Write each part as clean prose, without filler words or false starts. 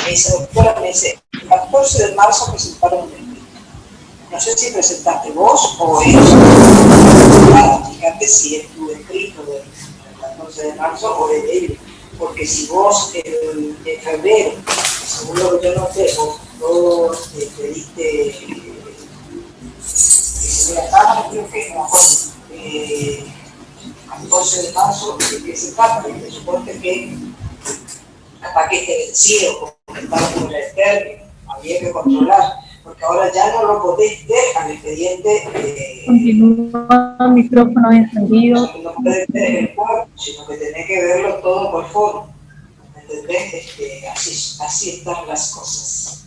me dice, doctora, me dice, el 14 de marzo presentaron un escrito. No sé si presentaste vos o ellos. Claro, fíjate si es tu escrito del 14 de marzo o de ellos. Porque si vos en febrero, según lo que yo noté, vos pediste, creo que no me acuerdo, 14 de marzo, ¿de qué se trata? Porque suponte que capaz que esté vencido, porque estaba con el término, había que controlar, porque ahora ya no lo podés ver al expediente. Continúa el micrófono encendido. No podés ver el cuerpo, sino que tenés que verlo todo por foro. ¿Entendés? Así están las cosas.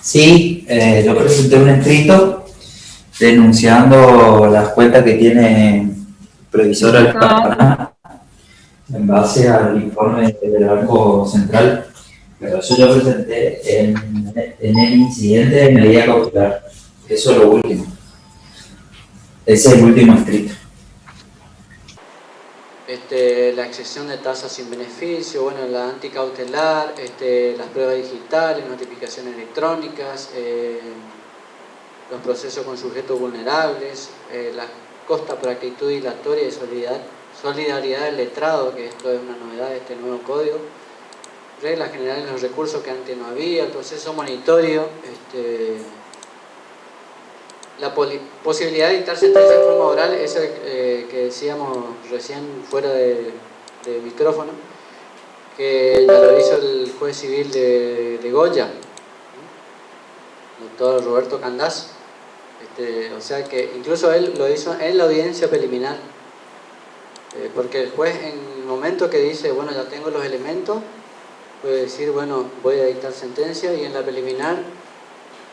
Sí, yo presenté un escrito denunciando las cuentas que tiene Previsora del Paraná en base al informe del Banco Central, pero eso yo presenté en el incidente de medida cautelar. Eso es lo último. Ese es el último escrito. La excepción de tasas sin beneficio, bueno, la anticautelar, las pruebas digitales, notificaciones electrónicas, los procesos con sujetos vulnerables, la costa por actitud dilatoria y solidaridad del letrado, que esto es una novedad de este nuevo código, reglas generales de los recursos que antes no había, el proceso monitorio, la posibilidad de dictar sentencia de forma oral, eso que decíamos recién fuera de micrófono, que ya lo hizo el juez civil de Goya, doctor Roberto Candás, o sea que incluso él lo hizo en la audiencia preliminar, porque el juez en el momento que dice, bueno, ya tengo los elementos, puede decir, bueno, voy a dictar sentencia, y en la preliminar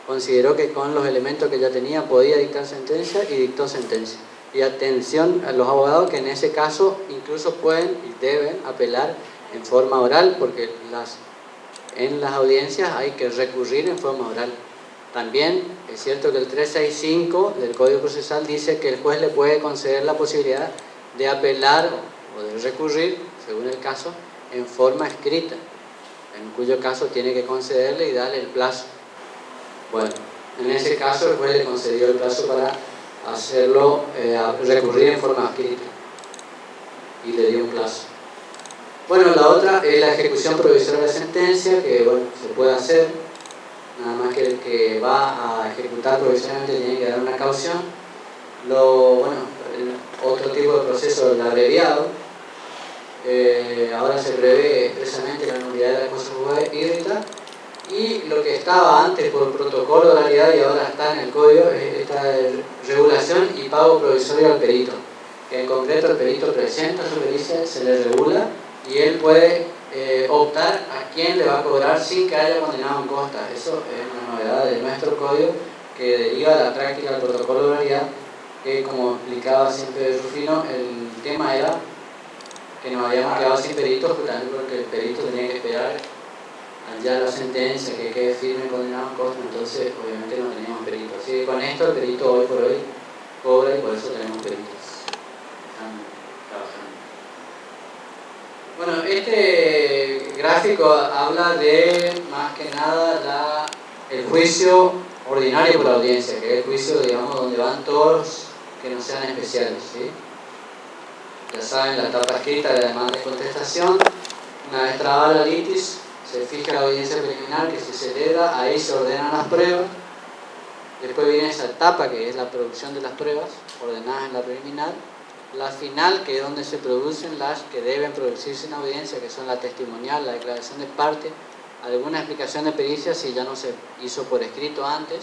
consideró que con los elementos que ya tenía podía dictar sentencia y dictó sentencia. Y atención a los abogados que en ese caso incluso pueden y deben apelar en forma oral, porque en las audiencias hay que recurrir en forma oral. También es cierto que el 365 del Código Procesal dice que el juez le puede conceder la posibilidad de apelar o de recurrir, según el caso, en forma escrita, en cuyo caso tiene que concederle y darle el plazo. Bueno, en ese caso el juez le concedió el plazo para hacerlo, recurrir en forma escrita, y le dio un plazo. Bueno, la otra es la ejecución provisoria de sentencia, que bueno, se puede hacer, nada más que el que va a ejecutar provisionalmente tiene que dar una caución. Otro tipo de proceso, el abreviado, ahora se prevé expresamente la nulidad de la cosa hídrica, y lo que estaba antes por protocolo de oralidad y ahora está en el código es esta regulación y pago provisorio al perito, que en concreto el perito presenta su pericia, se le regula y él puede optar a quién le va a cobrar sin que haya condenado en costa. Eso es una novedad de nuestro código que deriva de la práctica del protocolo de oralidad, que como explicaba siempre Rufino, el tema era que nos habíamos quedado sin peritos justamente porque el perito tenía que esperar ya la sentencia, que quede firme y condenado en costa, entonces obviamente no teníamos peritos. Así que con esto el perito hoy por hoy cobra y por eso tenemos peritos. Están trabajando. Bueno, este gráfico habla de, más que nada, el juicio ordinario por la audiencia, que es el juicio, digamos, donde van todos que no sean especiales, ¿sí? Ya saben, la etapa escrita de la demanda de contestación, una vez trabada la litis, se fija la audiencia preliminar que se celebra, ahí se ordenan las pruebas, después viene esa etapa que es la producción de las pruebas, ordenadas en la preliminar, la final, que es donde se producen las que deben producirse en audiencia, que son la testimonial, la declaración de parte, alguna explicación de pericia si ya no se hizo por escrito antes,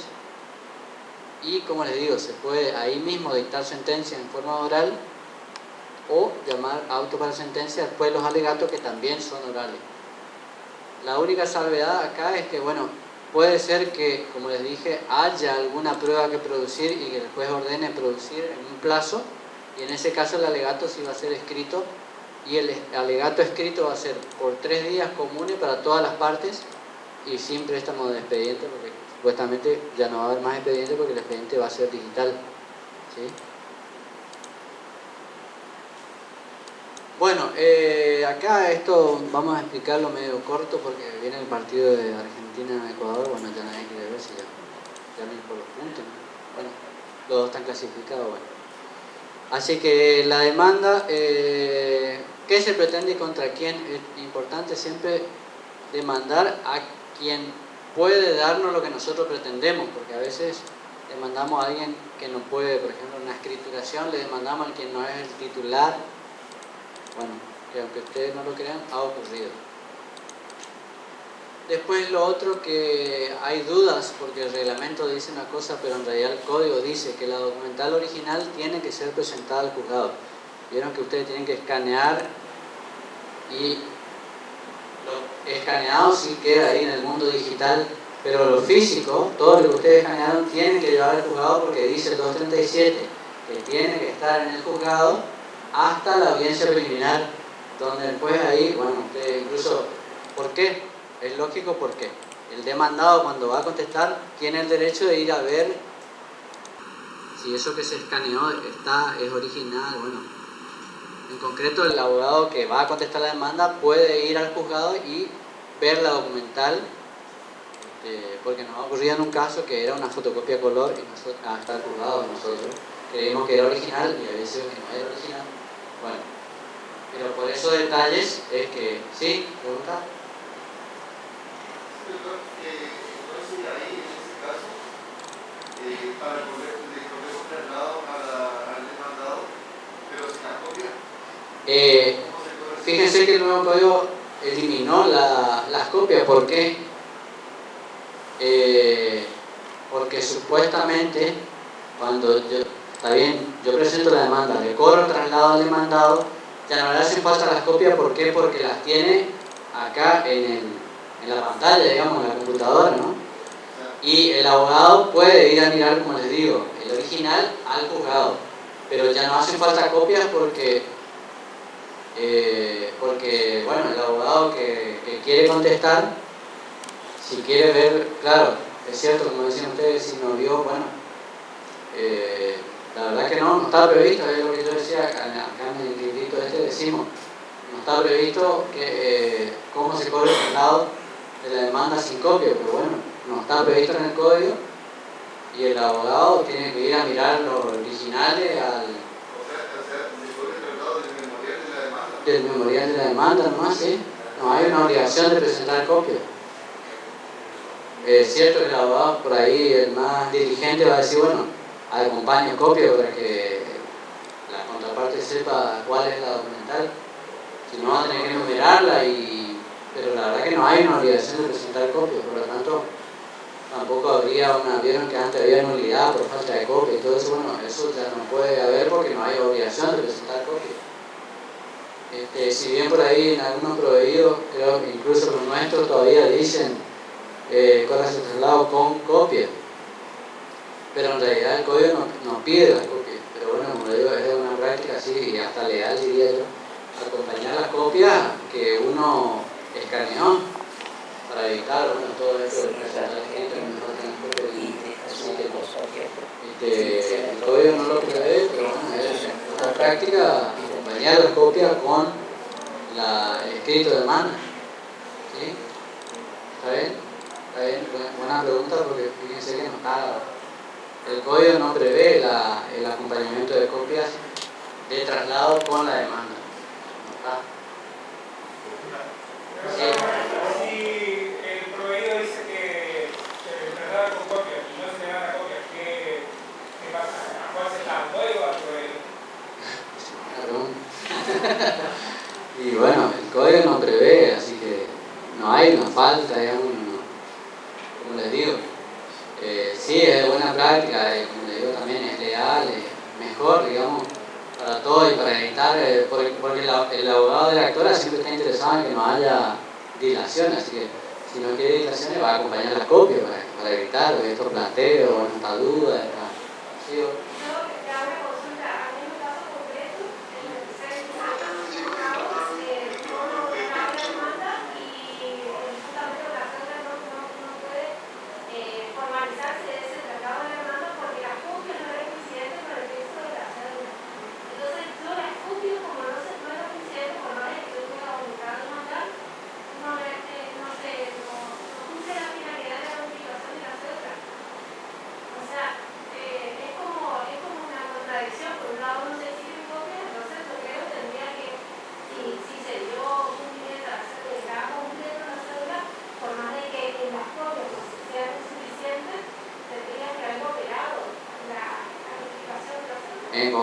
y como les digo, se puede ahí mismo dictar sentencia en forma oral o llamar auto para sentencia, después los alegatos que también son orales. La única salvedad acá es que, bueno, puede ser que, como les dije, haya alguna prueba que producir y que el juez ordene producir en un plazo, y en ese caso el alegato sí va a ser escrito, y el alegato escrito va a ser por 3 días comunes para todas las partes y sin préstamo de expediente, porque supuestamente ya no va a haber más expediente porque el expediente va a ser digital, ¿sí? Bueno, acá esto vamos a explicarlo medio corto porque viene el partido de Argentina-Ecuador. Bueno, ya nadie quiere ver si ya no ir por los puntos, ¿no? Bueno, los dos están clasificados, bueno. Así que la demanda, ¿qué se pretende y contra quién? Es importante siempre demandar a quien puede darnos lo que nosotros pretendemos, porque a veces demandamos a alguien que no puede, por ejemplo, en una escrituración le demandamos a quien no es el titular. Bueno, que aunque ustedes no lo crean, ha ocurrido. Después lo otro, que hay dudas porque el reglamento dice una cosa, pero en realidad el código dice que la documental original tiene que ser presentada al juzgado. Vieron que ustedes tienen que escanear y lo escaneado sí queda ahí en el mundo digital, pero lo físico, todo lo que ustedes escanearon, tienen que llevar al juzgado porque dice el 237 que tiene que estar en el juzgado hasta la audiencia preliminar, donde después ahí, bueno, ustedes incluso, ¿por qué? Es lógico porque el demandado cuando va a contestar tiene el derecho de ir a ver si eso que se escaneó es original. Bueno, en concreto el abogado que va a contestar la demanda puede ir al juzgado y ver la documental, porque nos ha ocurrido en un caso que era una fotocopia color y nosotros, hasta el juzgado nosotros creímos que era original y a veces que no era original. Bueno, pero por esos detalles es que, ¿sí? ¿Pregunta? Entonces ahí, en ese caso, para el correo traslado al demandado, pero sin la copia, fíjense que el nuevo código eliminó las copias. ¿Por qué? Porque supuestamente cuando está bien, yo presento la demanda, le cobro traslado al demandado, ya no le hacen falta las copias. ¿Por qué? Porque las tiene acá en la pantalla, digamos, en la computadora, ¿no? Y el abogado puede ir a mirar, como les digo, el original al juzgado, pero ya no hacen falta copias porque bueno, el abogado que quiere contestar, si quiere ver, claro, es cierto, como decían ustedes, si no vio, bueno, la verdad que no está previsto, es lo que yo decía acá en el librito decimos, no está previsto que cómo se cobre el traslado de la demanda sin copia, pero bueno, no está previsto en el código y el abogado tiene que ir a mirar los originales del memorial de la demanda, nomás, ¿sí? No hay una obligación de presentar copia. Es cierto que el abogado por ahí, el más diligente, va a decir, bueno, acompañe copia para que la contraparte sepa cuál es la documental. Si no, va a tener que enumerarla, pero la verdad que no hay una obligación de presentar copia, por lo tanto, tampoco habría vieron que antes había nulidad por falta de copia y todo eso, bueno, eso ya no puede haber porque no hay obligación de presentar copia. Si bien por ahí en algunos proveídos, creo que incluso los nuestros todavía dicen cosas de traslado con copia, pero en realidad el código no pide las copias. Pero bueno, como le digo, es una práctica así y hasta legal, diría yo, acompañar las copias que uno escaneó para evitar, bueno, todo esto de presentar escrito y mejor tener copias. El código no lo prevé, pero bueno, es una práctica acompañar las copias con el escrito de demanda. ¿Sí? ¿Está bien? Está bien, buena pregunta porque fíjense que no está. El código no prevé el acompañamiento de copias de traslado con la demanda. ¿No está? Sí. Si el proveedor dice que se traslada con copia y no se le da la copia, ¿qué pasa? ¿A cuál se está? ¿Al código o al proveedor? Y bueno, el código no prevé, así que no hay una falta, digamos, como les digo. Sí, es de buena práctica, como les digo, también es legal, es mejor, digamos, para todo y para evitar, porque el abogado de la actora siempre está interesado en que no haya dilaciones, así que si no quiere dilaciones va a acompañar las copias para evitar estos planteos, esta duda, ¿sí?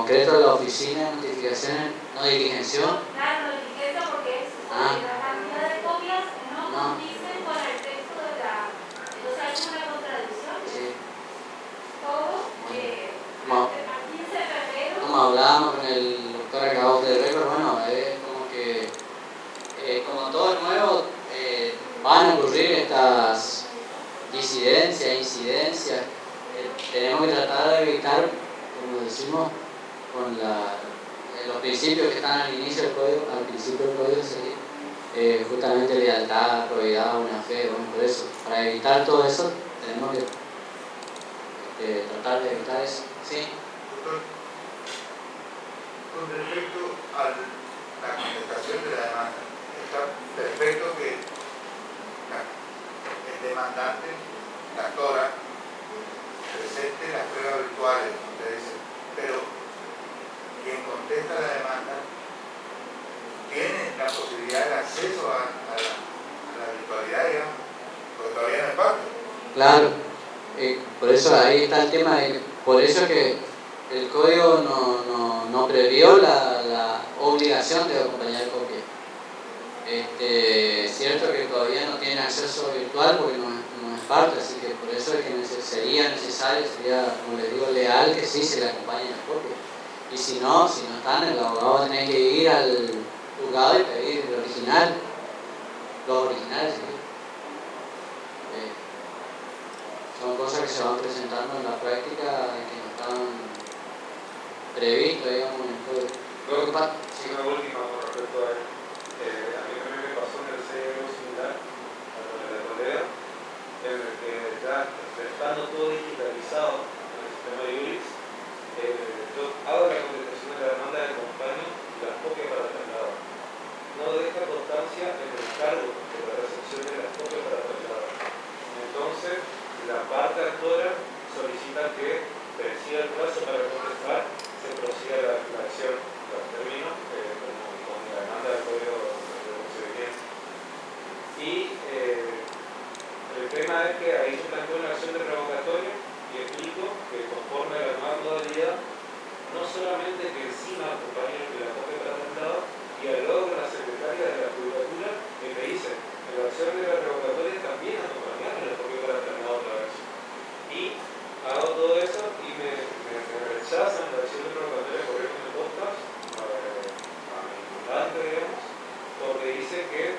concreto la oficina de notificaciones no diligenció. Claro, no diligencia porque es la cantidad de copias no condicen con el texto de la... Entonces hay una contradicción. Sí. Todo, a 15 de febrero... Como hablábamos con el doctor Acabos de Récord, bueno, es como que, como todo nuevo, van a ocurrir estas disidencias, incidencias. Tenemos que tratar de evitar, como decimos, con los principios que están al inicio del código, al principio del código sería justamente lealtad, probidad, buena fe. Bueno, por eso, para evitar todo eso, tenemos que tratar de evitar eso. ¿Sí? Doctor, con respecto a la contestación de la demanda, está perfecto que el demandante, la actora, presente las pruebas virtuales, usted dice, pero quien contesta la demanda tiene la posibilidad de acceso a la virtualidad, digamos, porque todavía no es parte. Claro, por eso ahí está el tema, por eso que el código no previó la obligación de acompañar copia. Es cierto que todavía no tiene acceso virtual porque no es parte, así que por eso es que sería necesario, sería, como les digo, leal que sí se le acompañe la copia. Y si no están, el abogado va a tener que ir al juzgado y pedir el original, los originales. ¿Sí? Son cosas que se van presentando en la práctica y que no están previstas, digamos, en el código. Sí, una última con respecto a él. A mí también me pasó en el C algo similar a lo de la colega, en el que ya estando todo digitalizado en el sistema de URIX, yo hago la contestación de la demanda de acompaño y las copias para traslado. No deja constancia en el cargo de la recepción de las copias para traslado. Entonces, la parte actora solicita que presida el plazo para contestar, se prosiga la acción, los términos, con la demanda del código de procedimiento. Y el tema es que ahí se planteó una acción de revocatoria y explico que conforme a la nueva modalidad, no solamente que encima acompañe la copia para traslado, y al logro la secretaria de la Judicatura que me dice, en la acción de la revocatoria también acompañarme la copia para traslado otra vez. Y hago todo eso y me rechazan la acción de revocatoria por ejemplo de postas a mi mandante, digamos, porque dice que,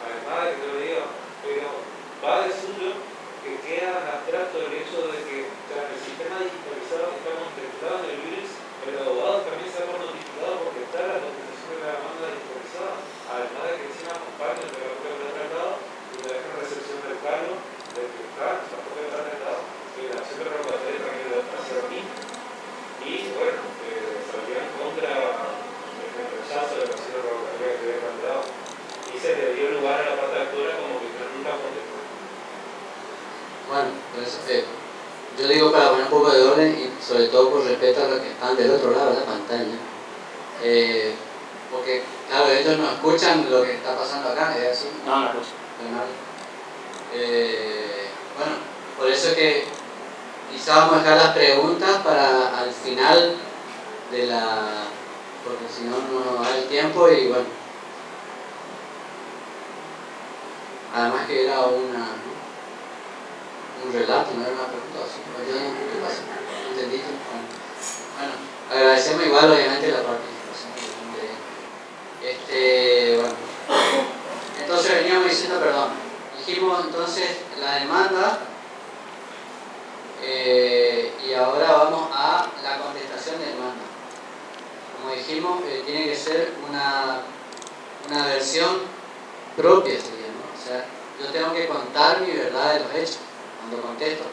además de que yo le diga, pero va de suyo que queda en abstracto el hecho de que en el sistema digitalizado está contemplado en el URIX, el abogado también se ha notificado porque está la contestación de la demanda digitalizada, además de que encima acompañan de la copia de tratado y me dejan recepción del cargo de que está la copia de tratado y la acción de revocatoria también lo hacia mí. Y bueno, salió en contra del rechazo de la acción de revocatoria que había planteado y se le dio lugar a la parte actora como que nunca contestó. Bueno, pues, yo digo para poner un poco de orden y sobre todo por respeto a los que están del otro lado de la pantalla. Porque, claro, ellos no escuchan lo que está pasando acá, ¿es así? No escuchan. Bueno, por eso es que quizá vamos a dejar las preguntas para al final de la... porque si no, no da el tiempo y bueno. Además que era un relato, no era una pregunta así. ¿Qué pasa? ¿No entendiste? Bueno, agradecemos igual obviamente la participación. Bueno. Entonces veníamos diciendo, perdón. Dijimos entonces la demanda y ahora vamos a la contestación de demanda. Como dijimos, tiene que ser una versión propia, sería, ¿no? O sea, yo tengo que contar mi verdad de los hechos cuando contesto.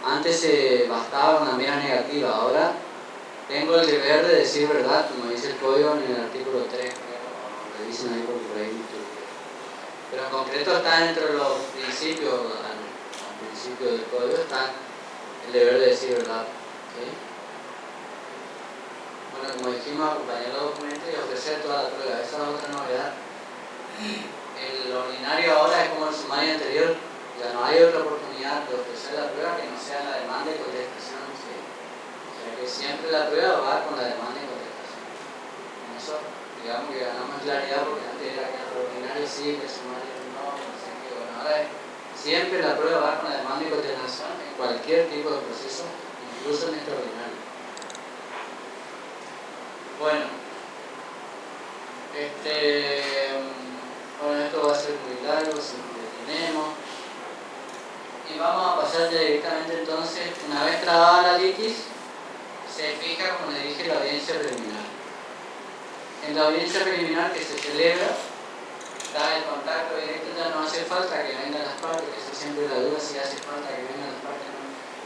Antes bastaba una mera negativa, ahora tengo el deber de decir verdad, como dice el código en el artículo 3, lo dicen ahí por ahí. Pero en concreto está entre los principios, al principio del código está el deber de decir verdad. ¿Sí? Bueno, como dijimos, acompañar los documentos y ofrecer toda la prueba. Esa es otra novedad. El ordinario ahora es como el sumario anterior, ya no hay otra oportunidad de ofrecer la prueba que no sea la demanda y contestación. ¿Sí? O sea que siempre la prueba va con la demanda y contestación. eso, digamos que ganamos claridad, porque antes era que el ordinario sí, que el sumario no, no sé qué. Bueno, ahora siempre la prueba va con la demanda y contestación en cualquier tipo de proceso, incluso en este ordinario. Bueno, bueno, esto va a ser muy largo, si nos detenemos. Y vamos a pasar directamente entonces, una vez trabada la litis, se fija, como le dije, la audiencia preliminar. En la audiencia preliminar que se celebra, da el contacto directo, ya no hace falta que vengan las partes, que eso siempre es la duda si hace falta que vengan las partes. ¿No?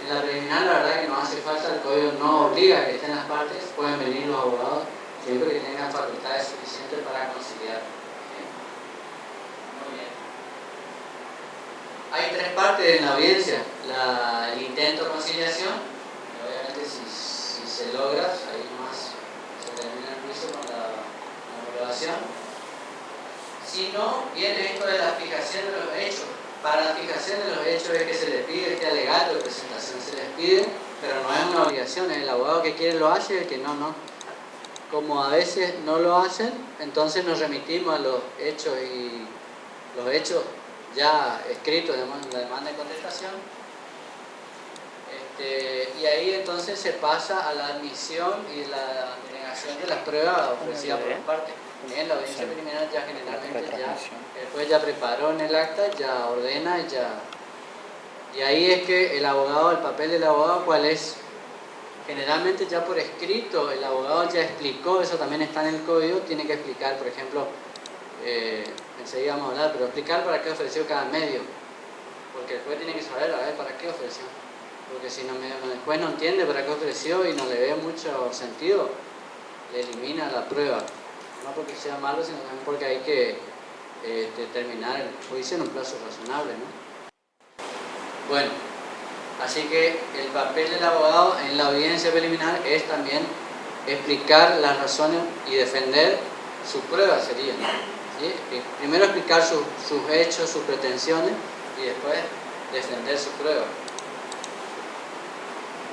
En la preliminar la verdad que no hace falta, el código no obliga a que estén las partes, pueden venir los abogados siempre que tengan facultades suficientes para conciliar. Muy bien. Hay tres partes en la audiencia, el intento de conciliación, obviamente si se logra, ahí más se termina el juicio con la homologación. Si no, viene esto de la fijación de los hechos. Para la fijación de los hechos es que se les pide este alegato de presentación, se les pide, pero no es una obligación, el abogado que quiere lo hace y el que no, no. Como a veces no lo hacen, entonces nos remitimos a los hechos y los hechos ya escritos de la demanda de contestación. Y ahí entonces se pasa a la admisión y la denegación de las pruebas ofrecidas por las partes. En la audiencia preliminar ya generalmente el juez ya preparó en el acta, ya ordena, y ahí es que el abogado, el papel del abogado, ¿cuál es? Generalmente ya por escrito, el abogado ya explicó, eso también está en el código, tiene que explicar, por ejemplo, enseguida vamos a hablar, pero explicar para qué ofreció cada medio, porque el juez tiene que saber, a ver, para qué ofreció, porque si no, el juez no entiende para qué ofreció y no le ve mucho sentido, le elimina la prueba, no porque sea malo, sino también porque hay que terminar el juicio en un plazo razonable, ¿no? Bueno. Así que el papel del abogado en la audiencia preliminar es también explicar las razones y defender sus pruebas, sería. ¿Sí? Primero explicar sus hechos, sus pretensiones y después defender sus pruebas.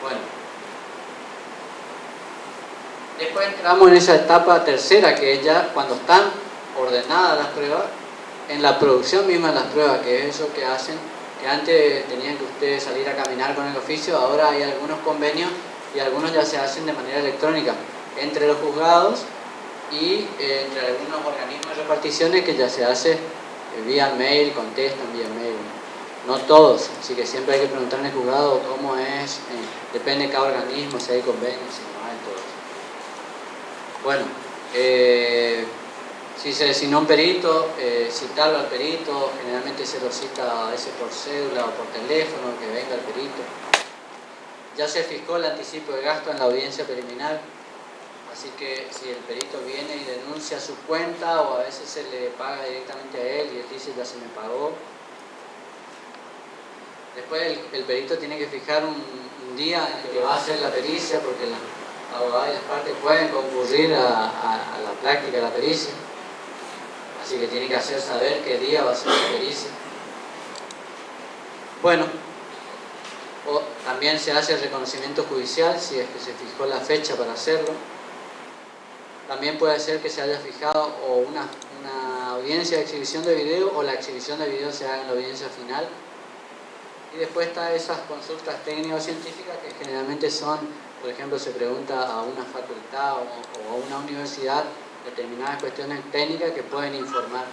Bueno. Después entramos en esa etapa tercera, que es ya cuando están ordenadas las pruebas, en la producción misma de las pruebas, que es eso que hacen, que antes tenían que ustedes salir a caminar con el oficio, ahora hay algunos convenios y algunos ya se hacen de manera electrónica entre los juzgados y entre algunos organismos de reparticiones que ya se hace vía mail, contestan vía mail. No todos, así que siempre hay que preguntar en el juzgado cómo es, depende de cada organismo, si hay convenios, si no hay, todo eso. Bueno, si se designó un perito, citarlo al perito, generalmente se lo cita a veces por cédula o por teléfono, que venga el perito. Ya se fijó el anticipo de gasto en la audiencia preliminar, así que si el perito viene y denuncia su cuenta o a veces se le paga directamente a él y él dice ya se me pagó. Después el perito tiene que fijar un día en el que va a hacer la pericia, porque los abogados y las partes pueden concurrir a la práctica de la pericia. Así que tiene que hacer saber qué día va a ser la pericia. Bueno, también se hace el reconocimiento judicial, si es que se fijó la fecha para hacerlo. También puede ser que se haya fijado o una audiencia de exhibición de video o la exhibición de video se haga en la audiencia final. Y después están esas consultas técnico-científicas que generalmente son, por ejemplo, se pregunta a una facultad o a una universidad determinadas cuestiones técnicas que pueden informar.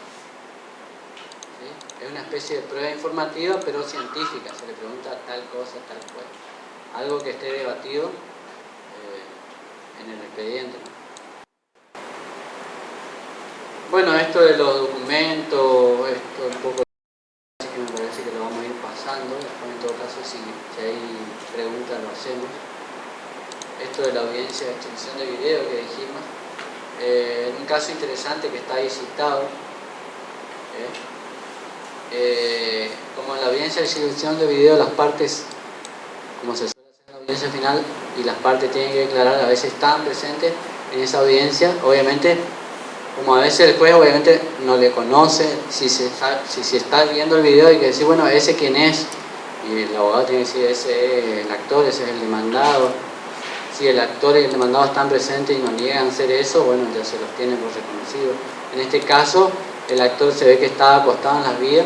¿Sí? Es una especie de prueba informativa, pero científica. Se le pregunta tal cosa, tal cual. Algo que esté debatido en el expediente, ¿no? Bueno, esto de los documentos, esto un poco que me parece que lo vamos a ir pasando. Después, en todo caso, si hay preguntas, lo hacemos. Esto de la audiencia de exhibición de video que dijimos. Un caso interesante que está ahí citado, como en la audiencia de exhibición de video, las partes, como se suele hacer en la audiencia final, y las partes tienen que declarar, a veces están presentes en esa audiencia, obviamente, como a veces el juez obviamente no le conoce, si está viendo el video hay que decir, bueno, ¿ese quién es? Y el abogado tiene que decir, ese es el actor, ese es el demandado. Si el actor y el demandado están presentes y no niegan hacer eso, bueno, ya se los tienen por reconocido. En este caso, el actor se ve que estaba acostado en las vías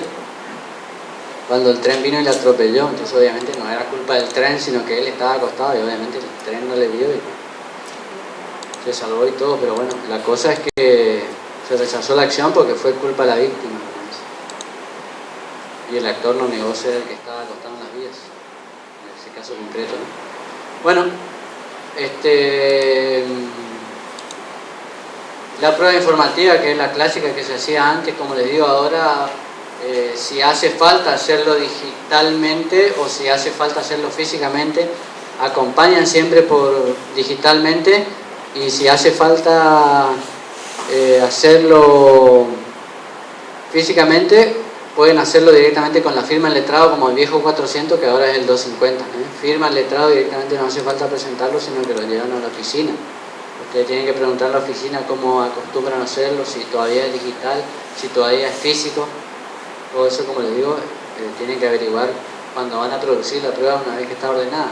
cuando el tren vino y le atropelló, entonces obviamente no era culpa del tren, sino que él estaba acostado y obviamente el tren no le vio y se salvó y todo, pero bueno, la cosa es que se rechazó la acción porque fue culpa de la víctima. Y el actor no negó ser el que estaba acostado en las vías, en ese caso concreto, ¿no? Bueno, la prueba informativa, que es la clásica que se hacía antes, como les digo ahora, si hace falta hacerlo digitalmente o si hace falta hacerlo físicamente, acompañan siempre por digitalmente, y si hace falta hacerlo físicamente, pueden hacerlo directamente con la firma en letrado, como el viejo 400, que ahora es el 250. Firma en letrado directamente, no hace falta presentarlo, sino que lo llevan a la oficina. Ustedes tienen que preguntar a la oficina cómo acostumbran a hacerlo, si todavía es digital, si todavía es físico. Todo eso, como les digo, tienen que averiguar cuando van a producir la prueba una vez que está ordenada.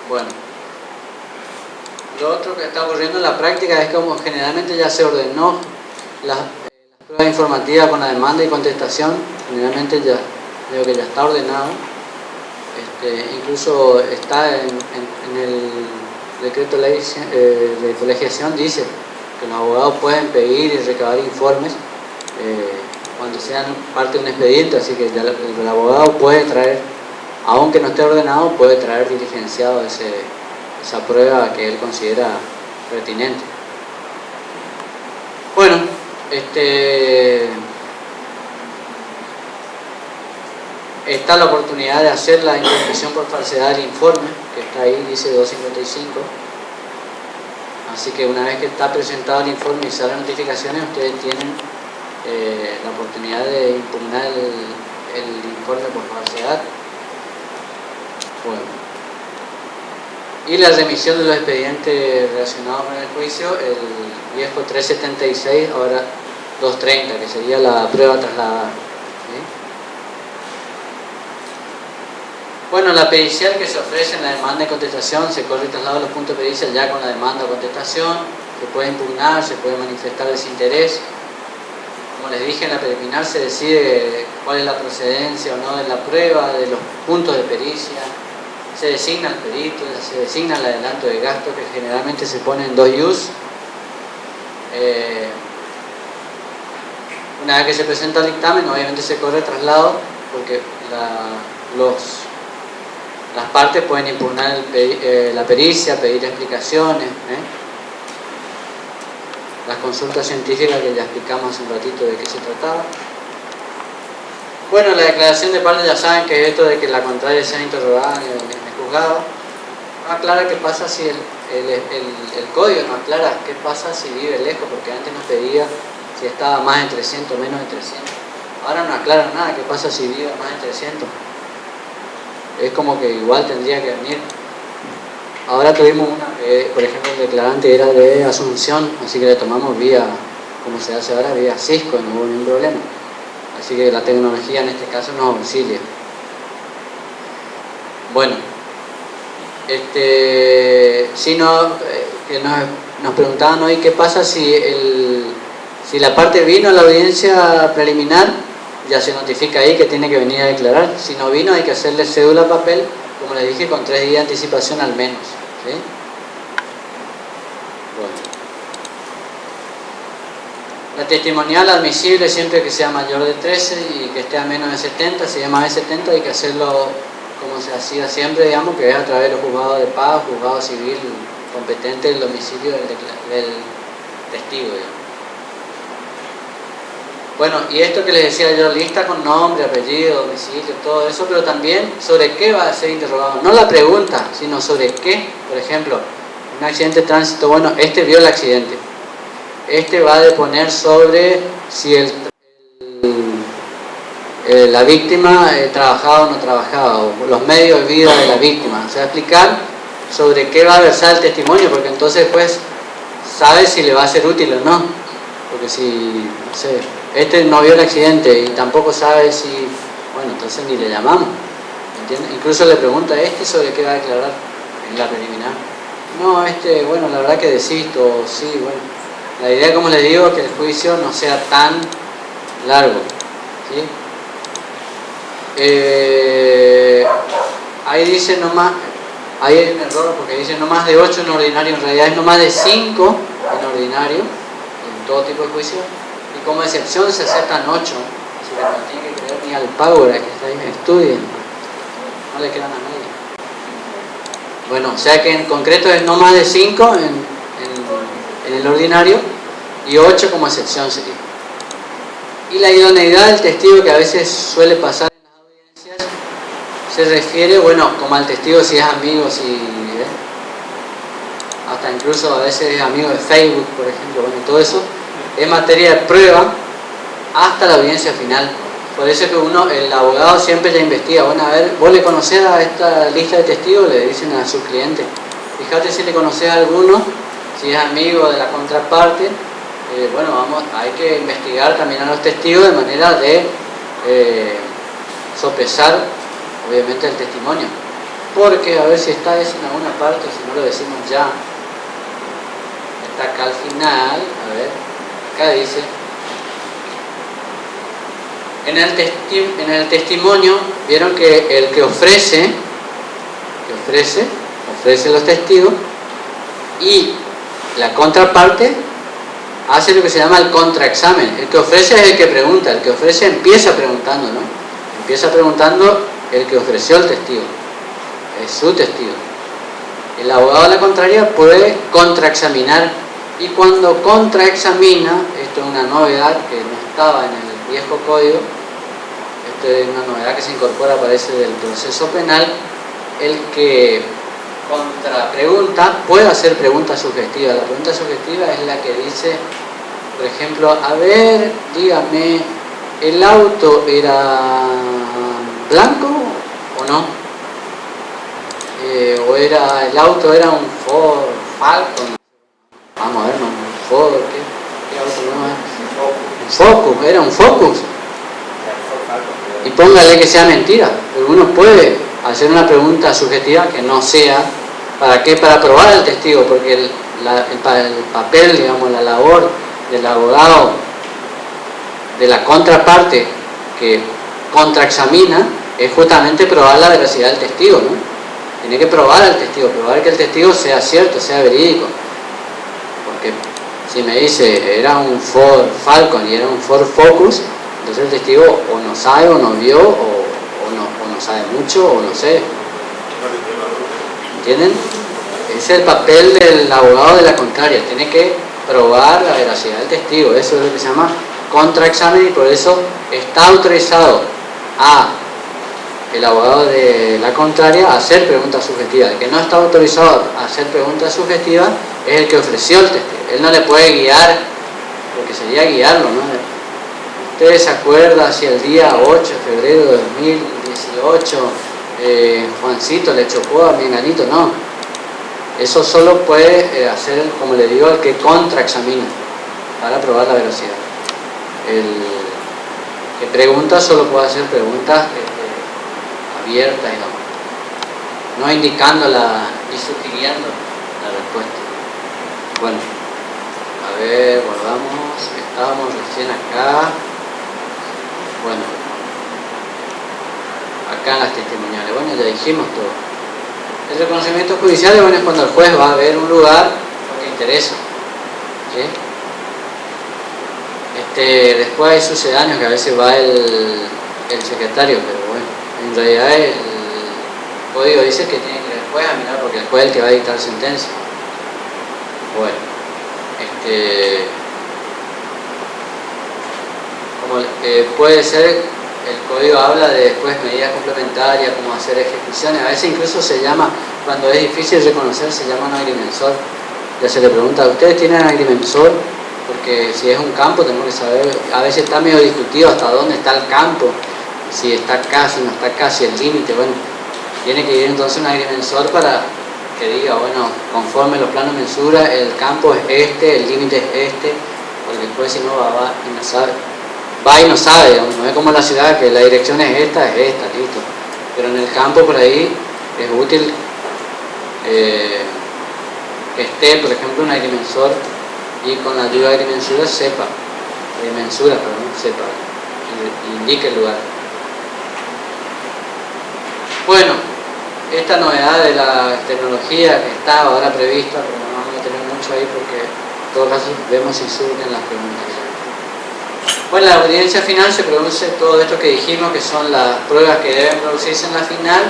Bueno, lo otro que está ocurriendo en la práctica es como generalmente ya se ordenó las pruebas informativas con la demanda y contestación. Generalmente ya veo que ya está ordenado. Incluso está en el decreto ley de colegiación, dice que los abogados pueden pedir y recabar informes cuando sean parte de un expediente, así que ya el abogado puede traer, aunque no esté ordenado, puede traer diligenciado esa prueba que él considera pertinente. Bueno, está la oportunidad de hacer la intervención por falsedad del informe, que está ahí, dice 255. Así que una vez que está presentado el informe y salen notificaciones, ustedes tienen la oportunidad de impugnar el informe por falsedad. Bueno. Y la remisión de los expedientes relacionados con el juicio, el viejo 376, ahora 230, que sería la prueba trasladada. ¿Sí? Bueno, la pericial que se ofrece en la demanda de contestación, se corre y traslado los puntos de pericia ya con la demanda o contestación, se puede impugnar, se puede manifestar desinterés. Como les dije, en la preliminar se decide cuál es la procedencia o no de la prueba, de los puntos de pericia, se designa el perito, se designa el adelanto de gasto, que generalmente se pone en 2 ius. Una vez que se presenta el dictamen, obviamente se corre traslado, porque las partes pueden impugnar la pericia, pedir explicaciones, las consultas científicas que ya explicamos hace un ratito de qué se trataba. Bueno, la declaración de parte ya saben que es esto de que la contraria sea interrogada en el juzgado. No aclara qué pasa si el código no aclara qué pasa si vive lejos, porque antes nos pedía si estaba más de 300 o menos de 300. Ahora no aclara nada qué pasa si vive más de 300. Es como que igual tendría que venir. Ahora tuvimos una que, por ejemplo, el declarante era de Asunción, así que le tomamos vía, como se hace ahora, vía Cisco, y no hubo ningún problema. Así que la tecnología en este caso nos auxilia. Bueno, si nos preguntaban hoy qué pasa si la parte vino a la audiencia preliminar, ya se notifica ahí que tiene que venir a declarar. Si no vino, hay que hacerle cédula papel, como les dije, con 3 días de anticipación al menos. ¿Sí? Bueno. La testimonial admisible siempre que sea mayor de 13 y que esté a menos de 70, si es más de 70 hay que hacerlo como se hacía siempre, digamos, que es a través de los juzgados de paz, juzgado civil competente del domicilio del testigo, digamos. Bueno, y esto que les decía yo, lista con nombre, apellido, domicilio, todo eso, pero también sobre qué va a ser interrogado. No la pregunta, sino sobre qué. Por ejemplo, un accidente de tránsito, bueno, vio el accidente. Va a deponer sobre si la víctima trabajaba o no trabajaba, o los medios de vida de la víctima. Se va a explicar sobre qué va a versar el testimonio, porque entonces después sabe si le va a ser útil o no. Porque si, no sé, no vio el accidente y tampoco sabe si, bueno, entonces ni le llamamos, ¿entiendes? Incluso le pregunta a sobre qué va a declarar. en la preliminar. No, bueno, la verdad que desisto, sí, bueno. La idea, como les digo, es que el juicio no sea tan largo, ¿sí? Ahí dice nomás, ahí hay un error porque dice no más de 8 en ordinario, en realidad es no más de 5 en ordinario, en todo tipo de juicio, y como excepción se aceptan 8, así que no tienen que creer ni al Power, que está ahí, estudien, no le crean a nadie. Bueno, o sea que en concreto es no más de 5 en el ordinario y 8 como excepción sería. Y la idoneidad del testigo, que a veces suele pasar en las audiencias, se refiere, bueno, como al testigo si es amigo, hasta incluso a veces es amigo de Facebook, por ejemplo, bueno, todo eso es materia de prueba hasta la audiencia final. Por eso es que el abogado siempre ya investiga, bueno, a ver, vos le conocés a esta lista de testigos, le dicen a su cliente, fíjate si le conocés a alguno, si es amigo de la contraparte, bueno, hay que investigar también a los testigos de manera de sopesar, obviamente, el testimonio. Porque, a ver si está eso en alguna parte, si no lo decimos ya, está acá al final, a ver, acá dice, en el testimonio, vieron que el que ofrece los testigos, y la contraparte hace lo que se llama el contraexamen. El que ofrece es el que pregunta, el que ofrece empieza preguntando, ¿no? Empieza preguntando el que ofreció el testigo, es su testigo. El abogado a la contraria puede contraexaminar, y cuando contraexamina, esto es una novedad que no estaba en el viejo código, esto es una novedad que se incorpora, parece, del proceso penal, el que contrapregunta puede hacer preguntas sugestivas. La pregunta sugestiva es la que dice, por ejemplo, a ver, dígame, ¿el auto era blanco o no? O el auto era un Ford Falcon. Vamos a ver, un Ford, ¿qué auto no es? Un Focus, era un Focus. Y póngale que sea mentira, pero uno puede hacer una pregunta subjetiva que no sea. ¿Para qué? Para probar al testigo, porque el papel, digamos, la labor del abogado de la contraparte que contraexamina es justamente probar la veracidad del testigo, ¿no? Tiene que probar al testigo, probar que el testigo sea cierto, sea verídico. Porque si me dice era un Ford Falcon y era un Ford Focus, entonces el testigo o no sabe o no vio o no sabe mucho o no sé. ¿Entienden? Ese es el papel del abogado de la contraria, tiene que probar la veracidad del testigo. Eso es lo que se llama contraexamen, y por eso está autorizado el abogado de la contraria a hacer preguntas subjetivas. El que no está autorizado a hacer preguntas subjetivas es el que ofreció el testigo. Él no le puede guiar, porque sería guiarlo, ¿no? ¿Ustedes se acuerdan si el día 8 de febrero de 2018 Juancito le chocó a Menganito? No. Eso solo puede hacer, como le digo, el que contraexamina para probar la veracidad. El que pregunta solo puede hacer preguntas abiertas y no indicándola y sugiriendo la respuesta. Bueno, a ver, guardamos, estábamos recién acá. Bueno, acá en las testimoniales, bueno, ya dijimos todo. El reconocimiento judicial, bueno, es cuando el juez va a ver un lugar porque interesa, ¿sí? Después hay sucedáneos que a veces va el secretario, pero bueno, en realidad el código dice que tiene que ir el juez a mirar, porque el juez es el que va a dictar sentencia. Bueno, como puede ser, el código habla de después medidas complementarias, como hacer ejecuciones. A veces incluso se llama, cuando es difícil reconocer, se llama un agrimensor. Ya se le pregunta, ¿ustedes tienen agrimensor? Porque si es un campo tenemos que saber, a veces está medio discutido hasta dónde está el campo, si está acá, si no está acá, si el límite, bueno, tiene que ir entonces un agrimensor para que diga, bueno, conforme los planos de mensura, el campo es este, el límite es este, porque después si no va y no sabe. Va y no sabe, digamos, no es como en la ciudad que la dirección es esta, listo. Pero en el campo por ahí es útil que esté, por ejemplo, un agrimensor y con la ayuda de agrimensura sepa, indique el lugar. Bueno, esta novedad de la tecnología que está ahora prevista, pero no vamos a tener mucho ahí porque en todo caso vemos si surgen las preguntas. Bueno, en la audiencia final se produce todo esto que dijimos, que son las pruebas que deben producirse en la final,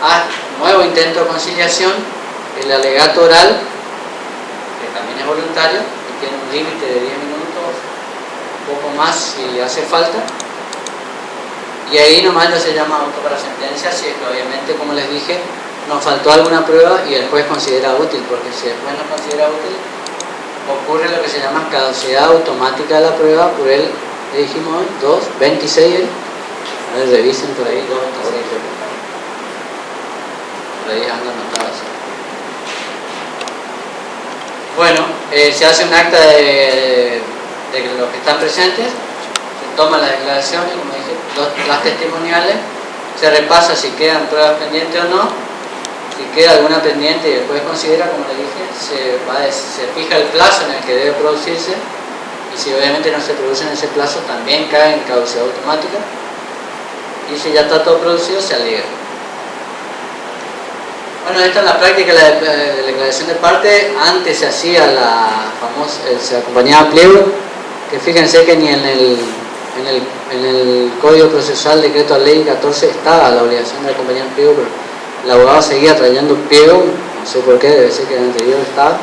hasta nuevo intento de conciliación, el alegato oral, que también es voluntario, y tiene un límite de 10 minutos, un poco más si hace falta, y ahí nomás ya se llama auto para sentencia, si es que obviamente, como les dije, nos faltó alguna prueba y el juez considera útil, porque si el juez no considera útil, ocurre lo que se llama caducidad automática de la prueba por el, le dijimos hoy, 2.26, a ver, revisen por ahí, 2.26, por ahí anda anotado así. Bueno, se hace un acta de los que están presentes, se toman las declaraciones, como dije, las testimoniales, se repasa si quedan pruebas pendientes o no, si queda alguna pendiente y el juez considera, como le dije, se fija el plazo en el que debe producirse, y si obviamente no se produce en ese plazo también cae en caducidad automática, y si ya está todo producido se alega. Bueno, esta es la práctica de la declaración de parte. Antes se hacía la famosa, se acompañaba pliego, que fíjense que ni en el Código Procesal Decreto a Ley 14 estaba la obligación de acompañar pliego, pero el abogado seguía trayendo pliego, no sé por qué, debe ser que en el anterior estaba.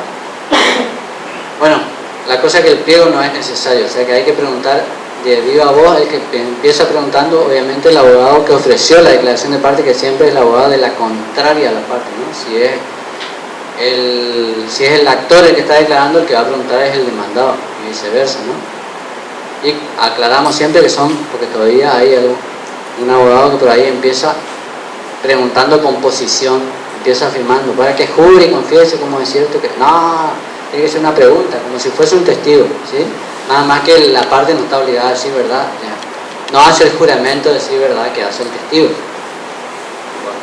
Bueno, la cosa es que el pliego no es necesario, o sea que hay que preguntar de viva voz, el que empieza preguntando, obviamente el abogado que ofreció la declaración de parte, que siempre es el abogado de la contraria a la parte, ¿no? Si es el actor el que está declarando, el que va a preguntar es el demandado, y viceversa, ¿no? Y aclaramos siempre que son, porque todavía hay un abogado que por ahí empieza preguntando con posición, empieza afirmando, para que jure y confiese, como es cierto que no, tiene que ser una pregunta, como si fuese un testigo, ¿sí? Nada más que la parte no está obligada a decir verdad, no hace el juramento de decir verdad que hace el testigo. Bueno,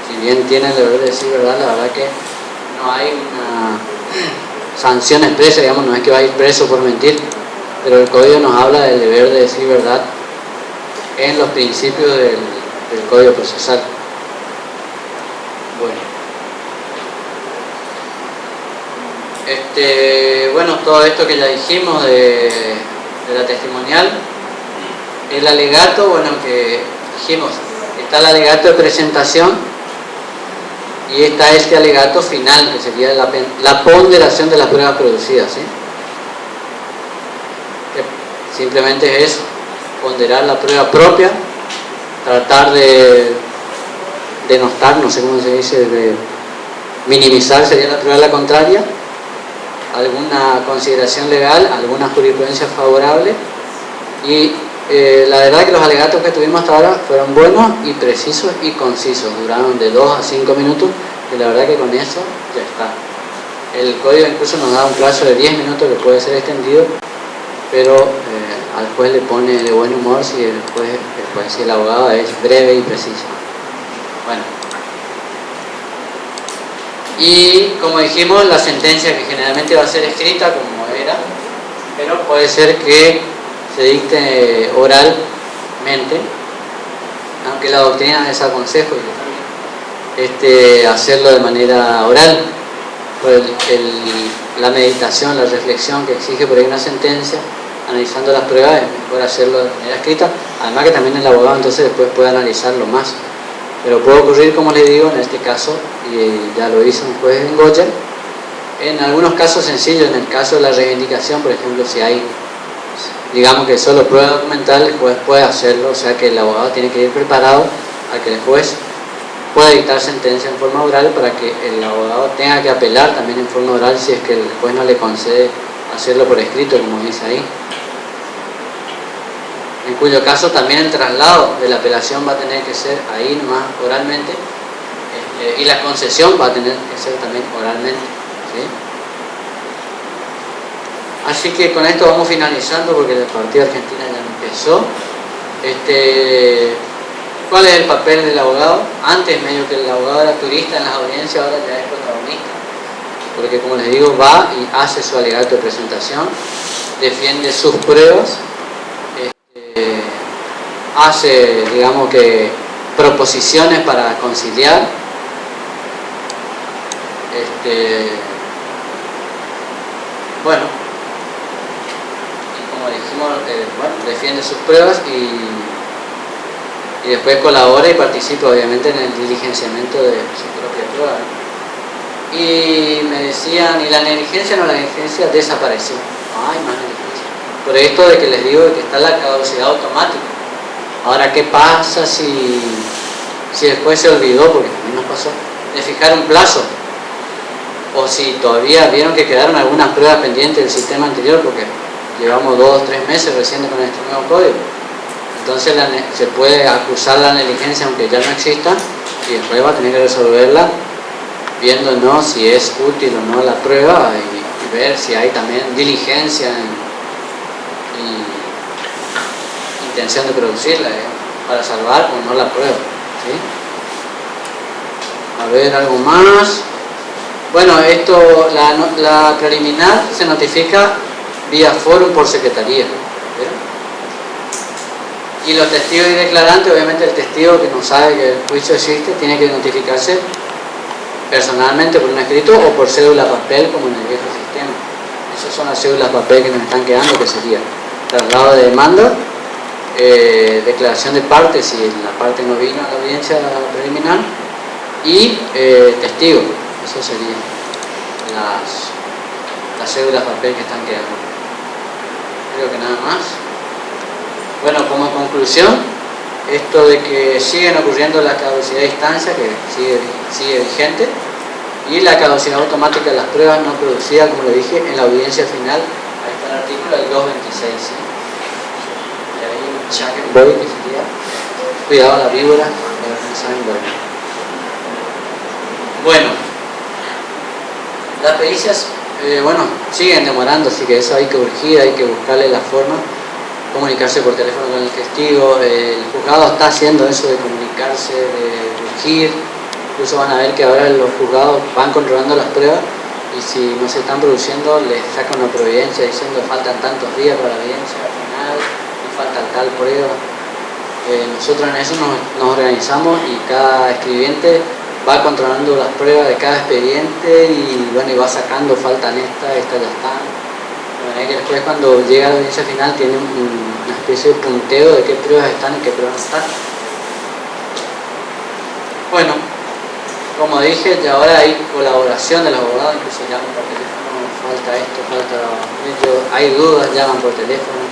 si bien tiene el deber de decir verdad, la verdad que no hay una sanción expresa, digamos, no es que va a ir preso por mentir, pero el Código nos habla del deber de decir verdad en los principios del Código Procesal. Bueno, todo esto que ya dijimos de la testimonial, el alegato, bueno, que dijimos, está el alegato de presentación y está este alegato final, que sería la ponderación de las pruebas producidas, ¿sí? Que simplemente es ponderar la prueba propia, tratar de denostar, no sé cómo se dice, de minimizar sería la prueba de la contraria, alguna consideración legal, alguna jurisprudencia favorable, y la verdad que los alegatos que tuvimos hasta ahora fueron buenos y precisos y concisos, duraron de 2 a 5 minutos, y la verdad que con eso ya está. El código incluso nos da un plazo de 10 minutos que puede ser extendido, pero al juez le pone de buen humor si el abogado es breve y preciso. Bueno. Y como dijimos, la sentencia, que generalmente va a ser escrita como era, pero puede ser que se dicte oralmente, aunque la doctrina desaconseja hacerlo de manera oral, por la meditación, la reflexión que exige por ahí una sentencia, analizando las pruebas, es mejor hacerlo de manera escrita, además que también el abogado entonces después puede analizarlo más. Pero puede ocurrir, como les digo, en este caso, y ya lo hizo un juez en Goya, en algunos casos sencillos, en el caso de la reivindicación, por ejemplo, si hay, digamos que solo prueba documental, el juez puede hacerlo, o sea que el abogado tiene que ir preparado a que el juez pueda dictar sentencia en forma oral, para que el abogado tenga que apelar también en forma oral si es que el juez no le concede hacerlo por escrito, como dice ahí. En cuyo caso también el traslado de la apelación va a tener que ser ahí nomás oralmente, y la concesión va a tener que ser también oralmente, ¿sí? Así que con esto vamos finalizando, porque el partido de Argentina ya empezó. ¿Cuál es el papel del abogado? Antes medio que el abogado era turista en las audiencias, ahora ya es protagonista. Porque como les digo, va y hace su alegato de presentación, defiende sus pruebas, hace, digamos que, proposiciones para conciliar, bueno, y como dijimos, defiende sus pruebas y después colabora y participa obviamente en el diligenciamiento de su propia prueba, ¿no? Y me decían, ¿y la negligencia? No, la negligencia desapareció. No hay más negligencia. Por esto de que les digo que está la caducidad automática. Ahora, ¿qué pasa si después se olvidó, porque también nos pasó, de fijar un plazo? O si todavía vieron que quedaron algunas pruebas pendientes del sistema anterior, porque llevamos 2 o 3 meses recién con este nuevo código. Entonces se puede acusar la negligencia aunque ya no exista, y después va a tener que resolverla viendo, ¿no?, si es útil o no la prueba y ver si hay también diligencia y intención de producirla, para salvar o no la prueba, ¿sí? A ver, algo más. Bueno, esto, la preliminar se notifica vía foro por secretaría, ¿vieron? Y los testigos y declarantes, obviamente el testigo que no sabe que el juicio existe, tiene que notificarse personalmente por un escrito o por cédula papel, como en el viejo sistema. Esas son las cédulas papel que nos están quedando, que sería traslado de demanda, declaración de parte si la parte no vino a la audiencia preliminar, y testigo. Eso serían las cédulas papel que están quedando. Creo que nada más. Bueno, como conclusión, esto de que siguen ocurriendo la caducidad de instancia, que sigue vigente, y la caducidad automática de las pruebas no producidas, como le dije, en la audiencia final. Ahí está el artículo del 226, ¿sí? Y ahí un check and boy, que sería cuidado a la víbora, para que no saben dormir. Bueno, las pericias, siguen demorando, así que eso hay que urgir, hay que buscarle la forma, comunicarse por teléfono con el testigo. El juzgado está haciendo eso de comunicarse, de urgir. Incluso van a ver que ahora los juzgados van controlando las pruebas y si no se están produciendo les sacan una providencia diciendo faltan tantos días para la audiencia final y falta tal prueba. Nosotros en eso nos organizamos y cada escribiente va controlando las pruebas de cada expediente y bueno, y va sacando, faltan estas ya están. De manera que después cuando llega a la audiencia final tiene una especie de punteo de qué pruebas están y qué pruebas no están. Bueno, como dije, ya ahora hay colaboración de los abogados, incluso llaman por teléfono, falta esto, falta aquello, hay dudas, llaman por teléfono.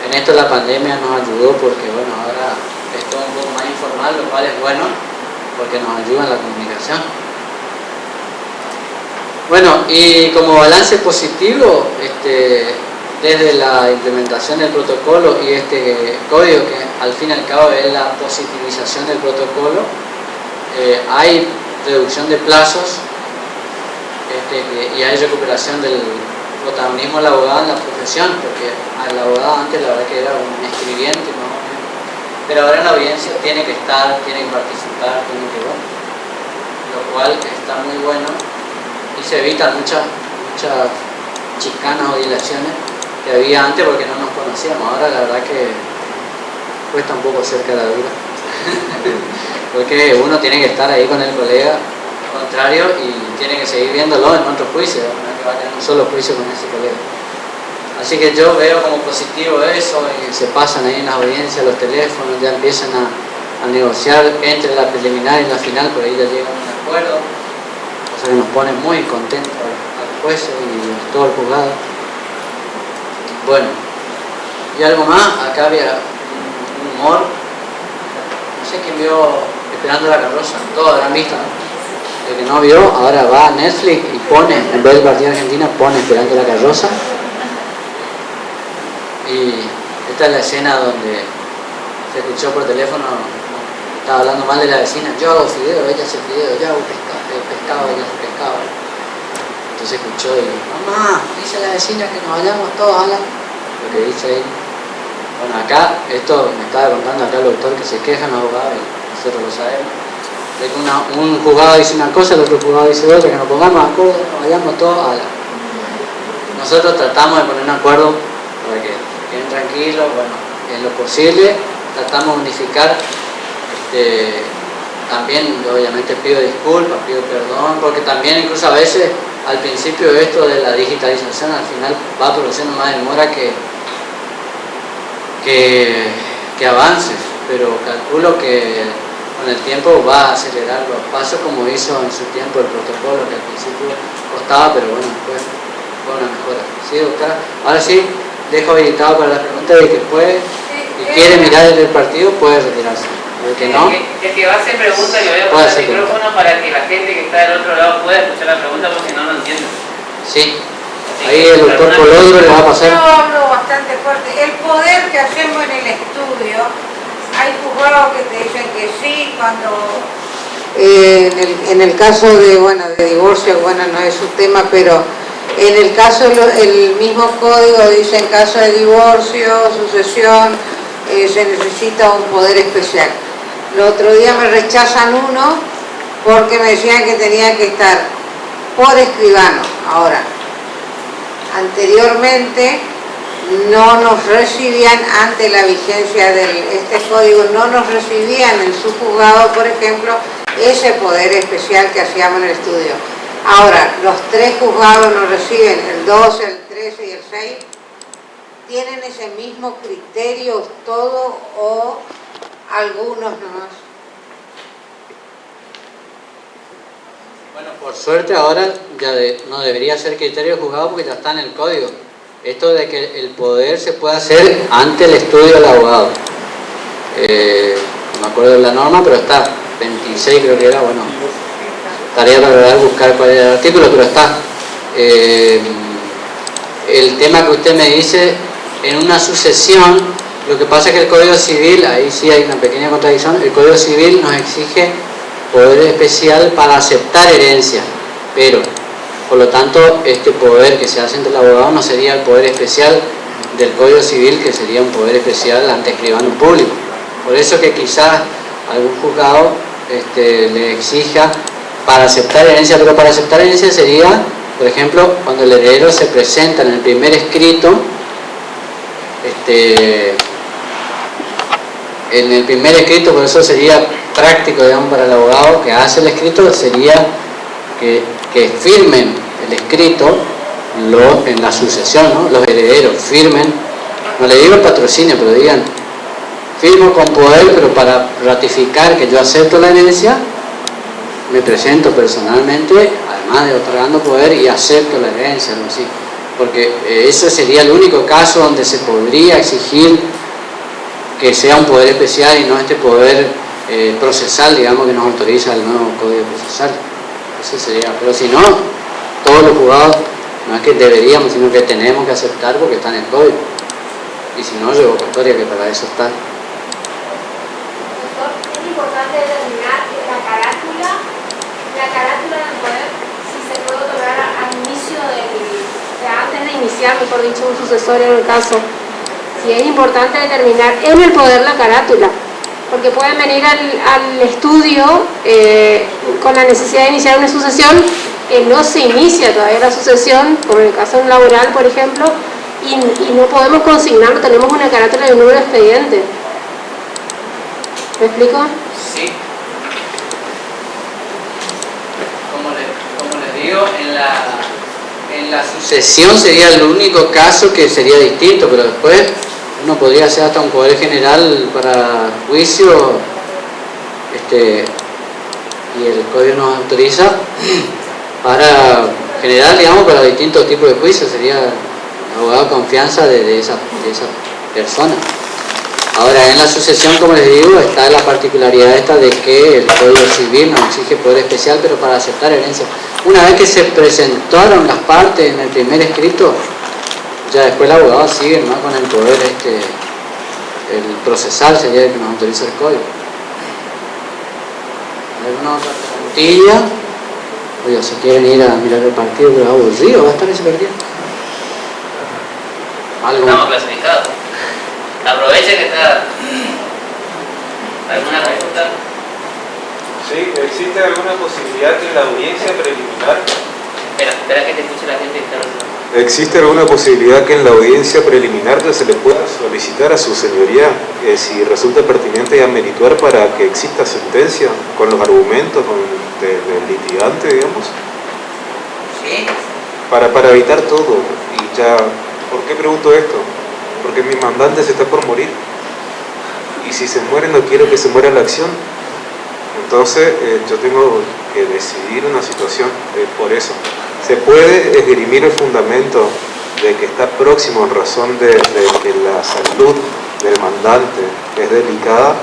En esto la pandemia nos ayudó porque bueno, ahora es todo un poco más informal, lo cual es bueno porque nos ayuda en la comunicación. Bueno, y como balance positivo, desde la implementación del protocolo y este código, que al fin y al cabo es la positivización del protocolo, hay reducción de plazos y hay recuperación del protagonismo del abogado en la profesión, porque al abogado antes la verdad que era un escribiente, ¿no? Pero ahora en la audiencia tiene que estar, tiene que participar, tiene que ver, lo cual está muy bueno y se evita muchas chicanas o dilaciones que había antes porque no nos conocíamos. Ahora la verdad que cuesta un poco ser cara dura porque uno tiene que estar ahí con el colega contrario y tiene que seguir viéndolo en otro juicio, no es que va a tener un solo juicio con ese colega. Así que yo veo como positivo eso, y se pasan ahí en las audiencias los teléfonos, ya empiezan a negociar entre la preliminar y la final, por ahí ya llegan a un acuerdo, o sea que nos pone muy contentos al juez y a todo el juzgado. Bueno, y algo más, acá había un humor, no sé quién vio Esperando la carroza, todos habrán visto, ¿no? El que no vio, ahora va a Netflix y pone, en vez del partido de Argentina, pone Esperando la carroza. Y esta es la escena donde se escuchó por teléfono, estaba hablando mal de la vecina, yo hago fideo, ella hace fideo, yo hago pescado, ella hace pescado. Entonces escuchó y dijo, mamá, dice la vecina que nos vayamos todos a la... Lo que dice ahí. Bueno, acá, esto me estaba contando acá el doctor que se quejan los abogados, y nosotros lo sabemos. De que un juzgado dice una cosa, el otro juzgado dice otra, que nos pongamos de acuerdo, vayamos todos a la... Nosotros tratamos de poner un acuerdo para que queden tranquilos, bueno, en lo posible, tratamos de unificar, también obviamente pido disculpas, pido perdón, porque también incluso a veces al principio esto de la digitalización al final va produciendo más demora que avances, pero calculo que con el tiempo va a acelerar los pasos como hizo en su tiempo el protocolo, que al principio costaba, pero bueno, después fue una mejora. ¿Sí, doctora? Ahora sí, dejo habilitado para las preguntas de que puede y quiere mirar el partido, puede retirarse. El que no, el que va a hacer preguntas, yo voy a poner el micrófono para que la gente que está del otro lado pueda escuchar la pregunta, porque si no, no entiende. Sí. Ahí el doctor Colodro le va a pasar. Yo hablo bastante fuerte. El poder que hacemos en el estudio, hay juzgados que te dicen que sí, cuando en el caso de, bueno, de divorcio, bueno, no es su tema, pero en el caso, el mismo código dice en caso de divorcio, sucesión, se necesita un poder especial. El otro día me rechazan uno porque me decían que tenía que estar por escribano. Ahora, anteriormente no nos recibían, ante la vigencia de este código, no nos recibían en su juzgado, por ejemplo, ese poder especial que hacíamos en el estudio. Ahora, los 3 juzgados nos reciben, el 12, el 13 y el 6, ¿tienen ese mismo criterio todo o algunos nomás? Bueno, por suerte ahora ya no debería ser criterio juzgado porque ya está en el código. Esto de que el poder se puede hacer ante el estudio del abogado. No me acuerdo de la norma, pero está. 26 creo que era, bueno. Tarea para verdad buscar cuál era el artículo, pero está. El tema que usted me dice, en una sucesión, lo que pasa es que el Código Civil, ahí sí hay una pequeña contradicción, el Código Civil nos exige poder especial para aceptar herencia, pero por lo tanto este poder que se hace entre el abogado no sería el poder especial del Código Civil, que sería un poder especial ante escribano público. Por eso que quizás algún juzgado le exija para aceptar herencia, pero para aceptar herencia sería, por ejemplo, cuando el heredero se presenta en el primer escrito, en el primer escrito, por eso sería práctico, digamos, para el abogado que hace el escrito, sería que firmen el escrito en la sucesión, ¿no? Los herederos firmen, no le digo el patrocinio, pero digan, firmo con poder, pero para ratificar que yo acepto la herencia, me presento personalmente, además de otorgando poder, y acepto la herencia, algo así. Porque eso sería el único caso donde se podría exigir que sea un poder especial y no este poder procesal, digamos, que nos autoriza el nuevo Código Procesal. Ese sería, pero si no, todos los juzgados, no es que deberíamos, sino que tenemos que aceptar porque está en el Código. Y si no, revocatoria, que para eso está. Doctor, es importante determinar la carátula del poder, si se puede otorgar al inicio antes de iniciar, mejor dicho, un sucesorio en el caso. Si es importante determinar en el poder la carátula, porque pueden venir al estudio con la necesidad de iniciar una sucesión que no se inicia todavía la sucesión, como en el caso de un laboral, por ejemplo, y no podemos consignarlo, tenemos una carátula de un número de expediente. ¿Me explico? Sí. Como les digo, en la sucesión sería el único caso que sería distinto, pero después uno podría hacer hasta un poder general para juicio, y el código nos autoriza para general, digamos, para distintos tipos de juicios, sería abogado de confianza de esa persona. Ahora, en la sucesión, como les digo, está la particularidad esta de que el Código Civil nos exige poder especial, pero para aceptar herencia. Una vez que se presentaron las partes en el primer escrito, ya después el abogado sigue más con el poder el procesal sería el que nos autoriza el código. ¿Alguna otra preguntilla? Oiga, si quieren ir a mirar el partido, pero aburrido va a estar ese partido. ¿Algo? Estamos clasificados. Aproveche que está. ¿Alguna pregunta? Sí, ¿existe alguna posibilidad que en la audiencia preliminar... Espera que te escuche la gente que está hablando. ¿Existe alguna posibilidad que en la audiencia preliminar se le pueda solicitar a su señoría si resulta pertinente y amerituar para que exista sentencia con los argumentos del litigante, digamos? Sí. Para evitar todo. Y ya, ¿por qué pregunto esto? Porque mi mandante se está por morir. Y si se muere, no quiero que se muera la acción. Entonces, yo tengo que decidir una situación por eso. Se puede esgrimir el fundamento de que está próximo en razón de que la salud del mandante es delicada,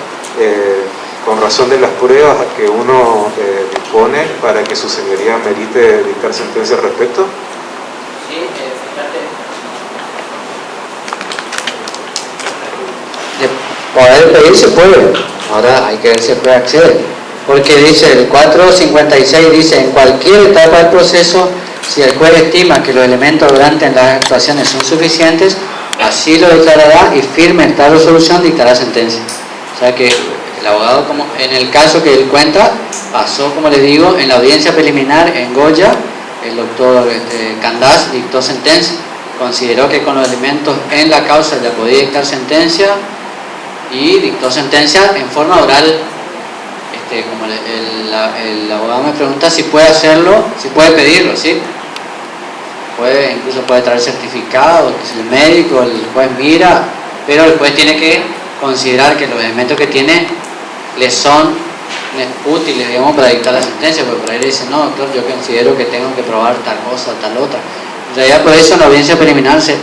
con razón de las pruebas que uno dispone para que su señoría merite dictar sentencia al respecto. Sí, fíjate. Poder pedir se puede, ahora hay que ver si se puede acceder, porque dice el 456, dice en cualquier etapa del proceso, si el juez estima que los elementos durante las actuaciones son suficientes, así lo declarará y firme esta resolución dictará sentencia. O sea que el abogado, como en el caso que él cuenta, pasó, como les digo, en la audiencia preliminar en Goya, el doctor Candás dictó sentencia, consideró que con los elementos en la causa ya podía dictar sentencia y dictó sentencia en forma oral. Como el abogado me pregunta si puede hacerlo, si puede pedirlo, ¿sí? Incluso puede traer certificado, que es el médico, el juez mira, pero el juez tiene que considerar que los elementos que tiene le son útiles, digamos, para dictar la sentencia, porque por ahí le dice, no, doctor, yo considero que tengo que probar tal cosa, tal otra. En realidad, por eso en la audiencia preliminar se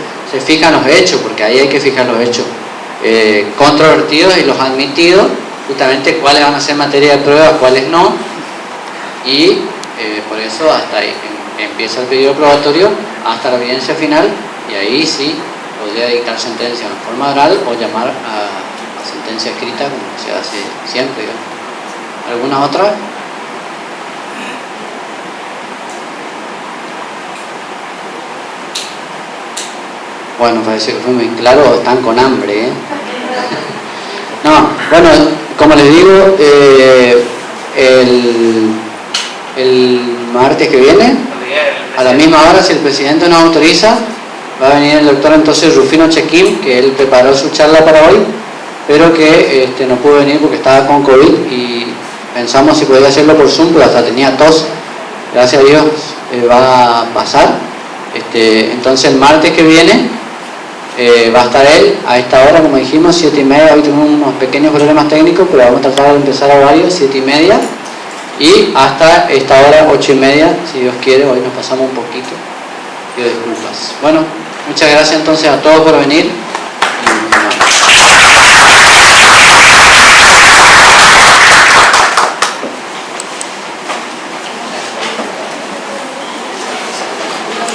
fijan los hechos, porque ahí hay que fijar los hechos controvertidos y los admitidos, justamente cuáles van a ser materia de prueba, cuáles no, y por eso hasta ahí empieza el periodo probatorio hasta la audiencia final, y ahí sí podría dictar sentencia en forma oral o llamar a sentencia escrita, como se hace siempre, digamos. ¿Alguna otra? Bueno, parece que fue muy claro, están con hambre, ¿eh? No, bueno, como les digo, el martes que viene, a la misma hora, si el presidente nos autoriza, va a venir el doctor entonces Rufino Chequim, que él preparó su charla para hoy, pero que no pudo venir porque estaba con COVID y pensamos si podía hacerlo por Zoom, pero hasta tenía tos. Gracias a Dios va a pasar. Entonces el martes que viene va a estar él a esta hora, como dijimos, 7:30. Hoy tenemos unos pequeños problemas técnicos, pero vamos a tratar de empezar a horario 7:30 y hasta esta hora 8:30, si Dios quiere. Hoy nos pasamos un poquito, pido disculpas. Bueno, muchas gracias entonces a todos por venir.